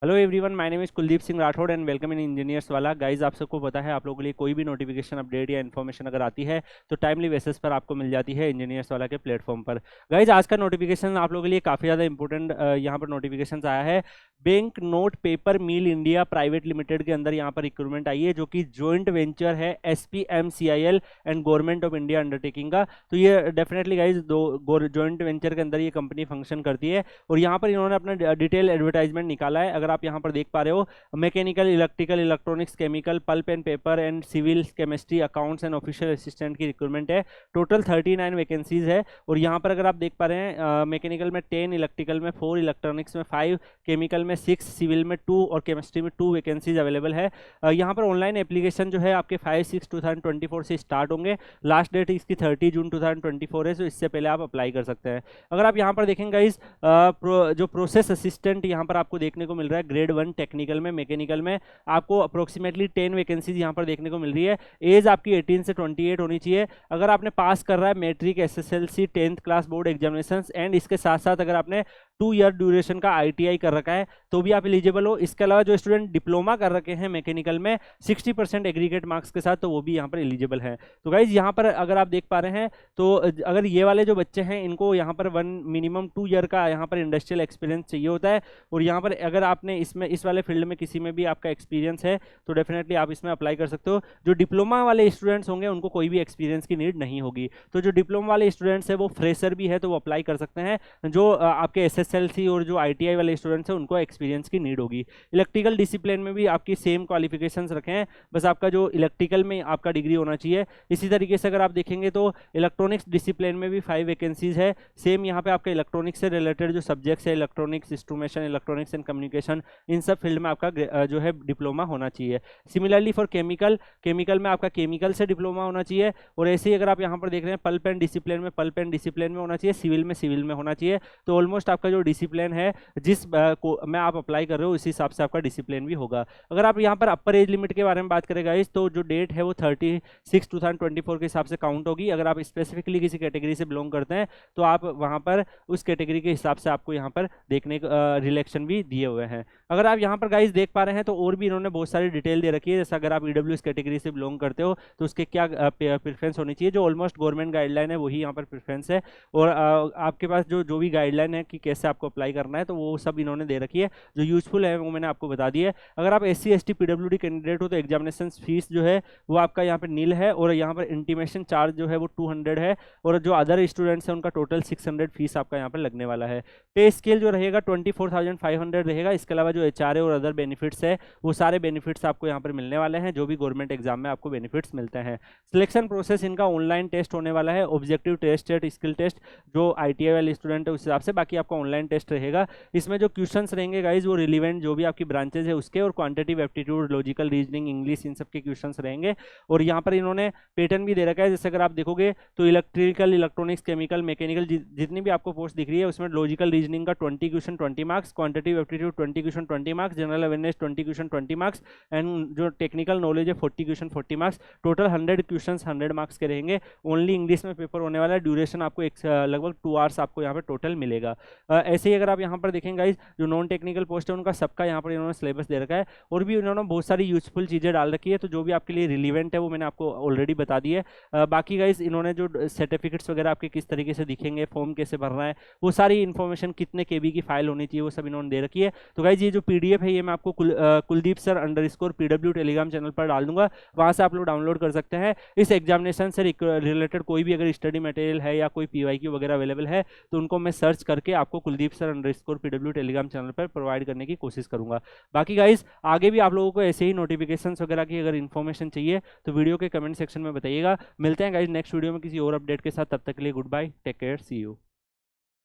Hello everyone, my name is Kuldeep Singh Rathore and welcome in engineers वाला। Guys, आप सबको पता है, आप लोगों के लिए कोई भी नोटिफिकेशन अपडेट या इन्फॉर्मेशन अगर आती है तो टाइमली बेसिस पर आपको मिल जाती है इंजीनियर्स वाला के प्लेटफॉर्म पर। गाइज, आज का नोटिफिकेशन आप लोगों के लिए काफ़ी ज़्यादा इंपॉर्टेंट यहाँ पर नोटिफिकेशन आया है। बैंक नोट पेपर मिल इंडिया प्राइवेट लिमिटेड के अंदर यहाँ पर रिक्रूटमेंट आई है, जो कि जॉइंट वेंचर है SPMCIL and government of India undertaking का। तो ये डेफिनेटली गाइज दो जॉइंट वेंचर के अंदर ये कंपनी फंक्शन करती है और यहाँ पर इन्होंने अपना डिटेल एडवर्टाइजमेंट निकाला है। अगर आप यहाँ पर देख पा रहे हो, mechanical, electrical, electronics, chemical, pulp and paper and civil, chemistry, accounts and official assistant की रिक्रूटमेंट है। टोटल 39 वैकेंसीज है और यहाँ पर अगर आप देख पा रहे हैं, मैकेनिकल में 10, इलेक्ट्रिकल में 4, इलेक्ट्रॉनिक्स में 5, केमिकल में 6, सिविल में 2 और केमिस्ट्री में 2 वैकेंसीज अवेलेबल है। यहाँ पर ऑनलाइन एप्लीकेशन जो है आपके 5/6/2024 से स्टार्ट होंगे। लास्ट डेट इसकी 30 जून 2024 है, तो इससे पहले आप अप्लाई कर सकते हैं। अगर आप यहाँ पर देखेंगे गाइज, जो प्रोसेस असिस्टेंट यहाँ पर आपको देखने को मिल रहा है ग्रेड 1 टेक्निकल में, मैकेनिकल में आपको अप्रोक्सीमेटली 10 वैकेंसीज यहाँ पर देखने को मिल रही है। एज आपकी 18 से 28 होनी चाहिए। अगर आपने पास कर रहा है matric, SSLC, 10th class board examination and इसके साथ साथ अगर आपने 2 ईयर ड्यूरेशन का ITI कर रखा है तो भी आप एलिजिबल हो। इसके अलावा जो स्टूडेंट डिप्लोमा कर रखे हैं मैकेनिकल में 60% एग्रीगेट मार्क्स के साथ, तो वो भी यहाँ पर एलिजिबल है। तो गाइज, यहाँ पर अगर आप देख पा रहे हैं तो अगर ये वाले जो बच्चे हैं इनको यहाँ पर मिनिमम 2 ईयर का यहाँ पर इंडस्ट्रियल एक्सपीरियंस चाहिए होता है। और यहाँ पर अगर आपने इस वाले फील्ड में किसी में भी आपका एक्सपीरियंस है तो डेफिनेटली आप इसमें अप्लाई कर सकते हो। जो डिप्लोमा वाले स्टूडेंट्स होंगे उनको कोई भी एक्सपीरियंस की नीड नहीं होगी। तो जो डिप्लोमा वाले स्टूडेंट्स है वो फ्रेशर भी है तो वो अप्लाई कर सकते हैं। जो आपके SSLC और जो ITI वाले स्टूडेंट्स हैं उनको एक्सपीरियंस की नीड होगी। इलेक्ट्रिकल डिसिप्लिन में भी आपकी सेम क्वालिफिकेशंस रखें, बस आपका जो इलेक्ट्रिकल में आपका डिग्री होना चाहिए। इसी तरीके से अगर आप देखेंगे तो इलेक्ट्रॉनिक्स डिसिप्लिन में भी 5 वैकेंसीज है। सेम यहाँ पे आपका इलेक्ट्रॉनिक्स से रिलेटेड जो सब्जेक्ट्स है, electronics, instrumentation, electronics and communication, इन सब फील्ड में आपका जो है डिप्लोमा होना चाहिए। सिमिलरली फॉर केमिकल में आपका केमिकल से डिप्लोमा होना चाहिए। और ऐसे ही अगर आप यहाँ पर देख रहे हैं पल्प एंड डिसिप्लिन में होना चाहिए, सिविल में होना चाहिए। तो ऑलमोस्ट आपका जो डिसिप्लिन है जिस में आप अप्लाई कर रहे हो उसी हिसाब से आपका डिसिप्लिन भी होगा। अगर आप यहाँ पर अपर एज लिमिट के बारे में बात करें गाइस, तो जो डेट है वो 30/6/2024 के हिसाब से काउंट होगी। अगर आप स्पेसिफिकली किसी कैटेगरी से बिलोंग करते हैं तो आप वहाँ पर उस कैटेगरी के हिसाब से आपको यहाँ पर देखने रिलेक्शन भी दिए हुए हैं। अगर आप यहाँ पर गाइस देख पा रहे हैं तो और भी इन्होंने बहुत सारी डिटेल दे रखी है। जैसे अगर आप EWS कैटेगरी से बिलोंग करते हो तो उसके क्या प्रेफरेंस होनी चाहिए। जो ऑलमोस्ट गवर्नमेंट गाइडलाइन है वही यहाँ पर प्रेफरेंस है। और आपके पास जो भी गाइडलाइन है कि कैसे आपको अप्लाई करना है तो वो सब इन्होंने दे रखी है। जो यूजफुल है वो मैंने आपको बता दी है। अगर आप SC ST PWD कैंडिडेट हो तो एग्जामिनेशन फीस जो है वो आपका यहाँ पर नील है और यहाँ पर इंटीमेशन चार्ज जो है वो 200 है। और जो अदर स्टूडेंट्स हैं उनका टोटल 600 फीस आपका यहाँ पर लगने वाला है। पे स्केल जो रहेगा 24,500 रहेगा। इसके अलावा जो HR और अदर बेनिफिट्स है वो सारे बेनिफिट्स आपको यहाँ पर मिलने वाले हैं, जो भी गवर्नमेंट एग्जाम में आपको बेनिफिट्स मिलते हैं। सिलेक्शन प्रोसेस इनका ऑनलाइन टेस्ट होने वाला है, ऑब्जेक्टिव टेस्ट, स्किल टेस्ट जो ITI वाले स्टूडेंट है उस हिसाब से, बाकी आपका ऑनलाइन टेस्ट रहेगा। इसमें जो क्वेश्चंस रहेंगे गाइज वो रिलीवेंट जो भी आपकी ब्रांचेज है उसके और quantitative aptitude, logical reasoning, English, इन सब के क्वेश्चंस रहेंगे। और यहाँ पर इन्होंने पैटर्न भी दे रखा है। जैसे अगर आप देखोगे तो इलेक्ट्रिकल, इलेक्ट्रॉनिक्स, केमिकल, मैकेनिकल जितनी भी आपको पोस्ट दिख रही है उसमें लॉजिकल रीजनिंग का 20 question 20 marks, quantitative aptitude 20 question 20 marks, general awareness 20 question 20 marks and जो टेक्निकल नॉलेज है 40 question 40 marks. Total 100 question 100 marks के रहेंगे। ओनली इंग्लिश में पेपर होने वाला है। ड्यूरेशन आपको लगभग 2 आवर्स आपको यहाँ पर टोटल मिलेगा। ऐसे ही अगर आप यहाँ पर देखेंगे गाइज, जो नॉन टेक्निकल पोस्ट है उनका सबका यहाँ पर इन्होंने सिलेबस दे रखा है और भी इन्होंने बहुत सारी यूजफुल चीज़ें डाल रखी है। तो जो भी आपके लिए रिलीवेंट है वो मैंने आपको ऑलरेडी बता दी है। बाकी गाइज इन्होंने जो सर्टिफिकेट्स वगैरह आपके किस तरीके से दिखेंगे, फॉर्म कैसे भरना है, वो सारी इन्फॉर्मेशन, कितने KB की फाइल होनी चाहिए, वो सब इन्होंने दे रखी है। तो गाइज ये जो PDF है ये मैं आपको Kuldeep sir _PW Telegram channel पर डाल दूंगा, वहाँ से आप लोग डाउनलोड कर सकते हैं। इस एग्जामिनेशन से रिलेटेड कोई भी अगर स्टडी मटेरियल है या कोई PYQ वगैरह अवेलेबल है तो उनको मैं सर्च करके आपको Kuldeep sir _PW Telegram channel पर प्रोवाइड करने की कोशिश करूंगा। बाकी गाइज आगे भी आप लोगों को ऐसे ही नोटिफिकेशंस वगैरह की अगर इन्फॉर्मेशन चाहिए तो वीडियो के कमेंट सेक्शन में बताइएगा। मिलते हैं गाइज नेक्स्ट वीडियो में किसी और अपडेट के साथ। तब तक के लिए goodbye, take care, see you.